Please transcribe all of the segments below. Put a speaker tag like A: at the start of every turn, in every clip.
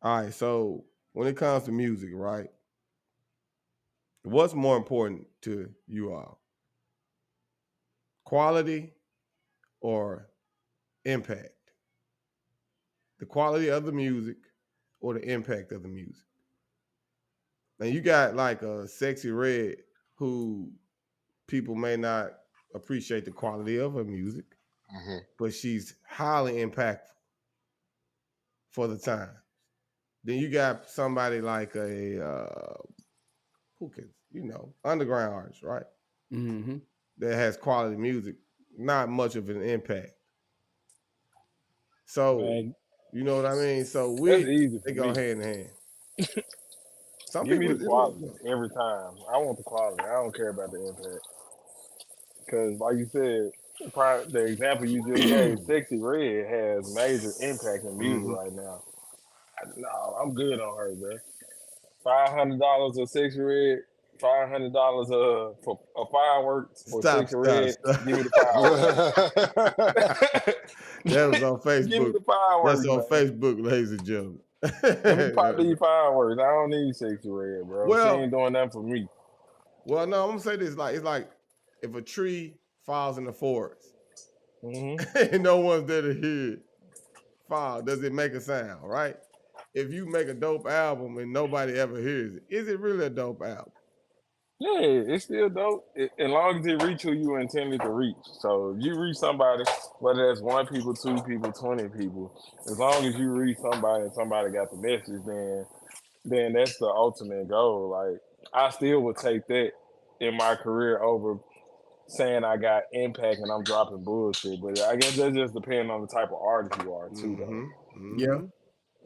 A: All right, so when it comes to music, right? What's more important to you all? Quality or impact? The quality of the music or the impact of the music? Now you got like a Sexy Red who people may not appreciate the quality of her music,
B: Hmm.
A: but she's highly impactful for the time. Then you got somebody like a who can underground artist, right?
C: Mm-hmm.
A: That has quality music, not much of an impact. So
D: Man,
A: you know what I mean. So
D: that's
A: we
D: easy
A: they
D: for
A: go
D: me.
A: hand in hand. Some
D: Give me
A: people,
D: the quality every time. I want the quality. I don't care about the impact. Because, like you said, the example you just gave, Sexy Red has major impact in music
A: hmm
D: right now. No, I'm good on her, bro. $500 a Sexy Red, $500 for a fireworks for
A: stop,
D: Sexy
A: stop,
D: Red.
A: stop.
D: Give me the fireworks.
A: That was on
D: Give me
A: Facebook.
D: the
A: That's
D: fireworks,
A: on
D: man.
A: Facebook, ladies and gentlemen.
D: Let me pop these fireworks. I don't need Sexy Red, bro. She
A: well,
D: ain't doing that for me.
A: well, no, I'm gonna say this: like it's like if a tree falls in the forest
D: Hmm.
A: and no one's there to hear it fall, does it make a sound? Right? If you make a dope album and nobody ever hears it, is it really a dope album?
D: Yeah, it's still dope. As long as it reach who you intended to reach. So if you reach somebody, whether that's one people, two people, 20 people, as long as you reach somebody and somebody got the message, then that's the ultimate goal. Like I still would take that in my career over saying I got impact and I'm dropping bullshit. But I guess that just depends on the type of artist you are too, though.
A: Mm-hmm.
C: Yeah.
A: Mm-hmm.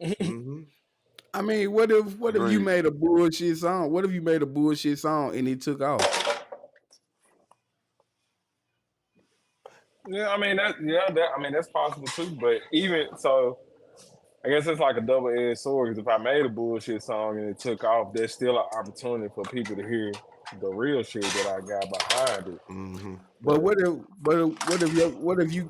A: Mm-hmm.
C: I mean, what if you
B: Agreed.
C: made a bullshit song? What if you made a bullshit song and it took off?
D: Yeah, I mean that's possible too. But even so, I guess it's like a double edged sword because if I made a bullshit song and it took off, there's still an opportunity for people to hear the real shit that I got behind it.
A: Mm-hmm.
C: But
D: But
C: what if you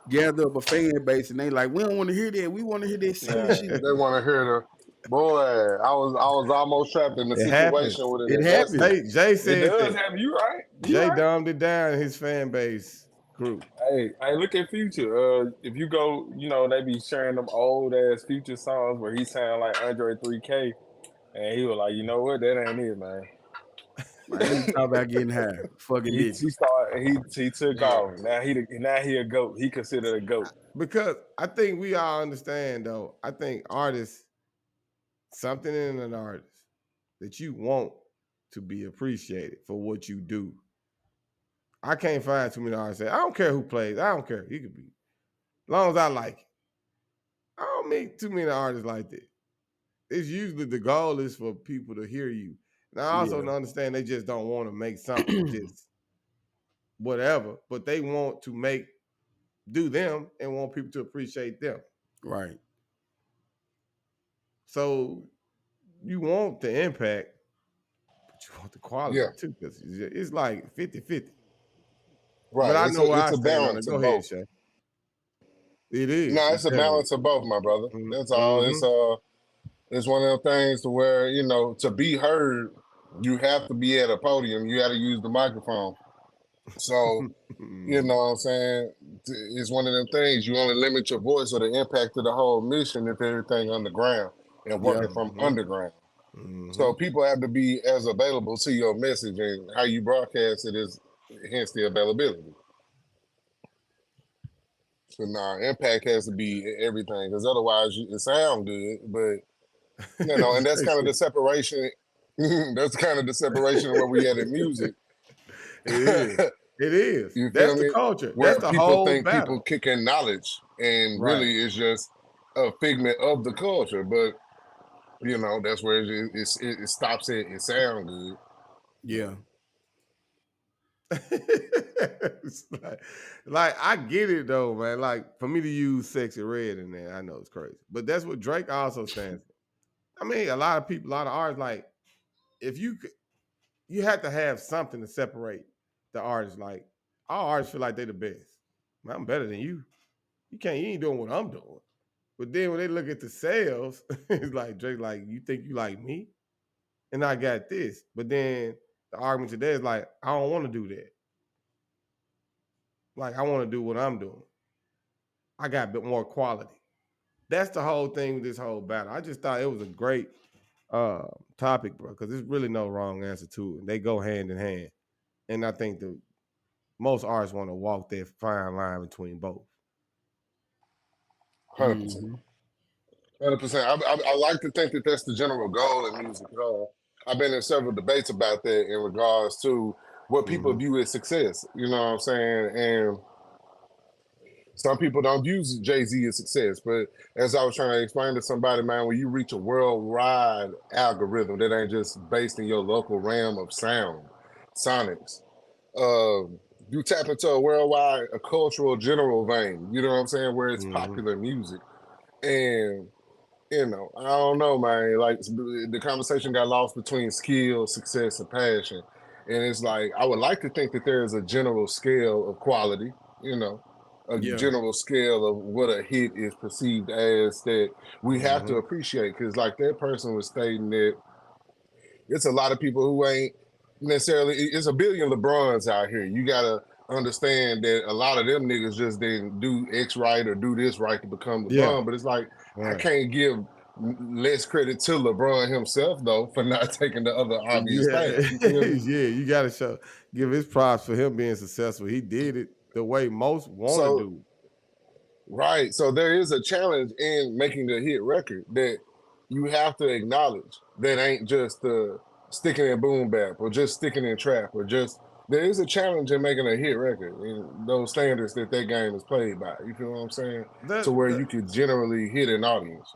C: gather up a fan base and they like, we don't want to hear that. We want to hear that silly
D: yeah,
C: shit.
B: They want to hear the boy. I was almost trapped in a
A: It
B: situation
A: happens.
B: with an
C: It
B: investor.
C: happened.
A: Jay
D: it
A: said
D: does
A: that.
D: have you right. You
A: Jay
D: right.
A: dumbed it down in his fan base group.
D: Hey, look at Future. If you go, they be sharing them old ass Future songs where he sound like Andre 3K, and he was like, you know what, that ain't it, man.
C: Man, he talk about getting high. Fucking
D: He
C: legend.
D: he started he took
B: Yeah.
D: off. Now he a goat. He considered a goat.
A: Because I think we all understand though. I think artists, something in an artist that you want to be appreciated for what you do. I can't find too many artists that I don't care who plays. I don't care. He could be. As long as I like it. I don't meet too many artists like that. It's usually the goal is for people to hear you. And I also
C: Yeah.
A: understand they just don't want to make something just whatever, but they want to do them and want people to appreciate them.
C: Right.
A: So you want the impact, but you want the
B: Yeah.
A: quality too, because it's like 50-50. But
B: Right.
A: I
B: It's
A: know
B: a
A: where
B: it's
A: I
B: a
A: stand on
B: balance
A: it.
B: of
A: Go ahead,
B: both.
A: Shay. It is.
B: No,
A: It
B: it's a
A: definitely.
B: balance of both, my brother. That's all.
A: Mm-hmm.
B: It's one of them things to where to be heard, you have to be at a podium. You got to use the microphone. So you know what I'm saying? It's one of them things. You only limit your voice or the impact of the whole mission if everything underground and
C: Yeah.
B: working from
A: Mm-hmm.
B: underground.
A: Mm-hmm.
B: So people have to be as available to your message and how you broadcast it is hence the availability. So nah, impact has to be everything because otherwise it sound good, but and that's kind of the separation. That's kind of the separation where we at in music.
A: It is. It is.
B: You
A: That's
B: feel
A: the
B: me?
A: culture. That's
B: Where
A: the
B: people
A: whole
B: think people
A: battle.
B: kicking knowledge and
A: Right.
B: really it's just a figment of the culture. But that's where it stops it. It sound good.
C: Yeah.
A: It's like I get it though, man. Like for me to use sexy red in there, I know it's crazy. But that's what Drake also stands for. I mean, a lot of people, a lot of artists, like if you have to have something to separate the artists. Like all artists feel like they're the best. Man, I'm better than you. You ain't doing what I'm doing. But then when they look at the sales, it's like Drake, like, you think you like me? And I got this. But then the argument today is like, I don't want to do that. Like, I want to do what I'm doing. I got a bit more quality. That's the whole thing with this whole battle. I just thought it was a great topic, bro, because there's really no wrong answer to it. They go hand in hand. And I think most artists want to walk that fine line between both.
B: 100%. 100%. I like to think that that's the general goal in music. I've been in several debates about that in regards to what people view as success. You know what I'm saying? And some people don't view Jay-Z as success. But as I was trying to explain to somebody, man, when you reach a worldwide algorithm that ain't just based in your local realm of sound, sonics, you tap into a worldwide, a cultural general vein, you know what I'm saying, where it's popular music. And, you know, I don't know, man, like the conversation got lost between skill, success, and passion. And it's like, I would like to think that there's a general scale of quality, you know, a general scale of what a hit is perceived as that we have to appreciate. Because like that person was stating that it's a lot of people who ain't necessarily, it's a billion LeBrons out here. You gotta understand that a lot of them niggas just didn't do X right or do this right to become LeBron. But it's like, I can't give less credit to LeBron himself though for not taking the other obvious path.
A: You gotta give his props for him being successful. He did it the way most want to do.
B: Right. So there is a challenge in making a hit record that you have to acknowledge that ain't just sticking in boom bap or just sticking in trap or just, there is a challenge in making a hit record in those standards that game is played by. You feel what I'm saying? To where you could generally hit an audience.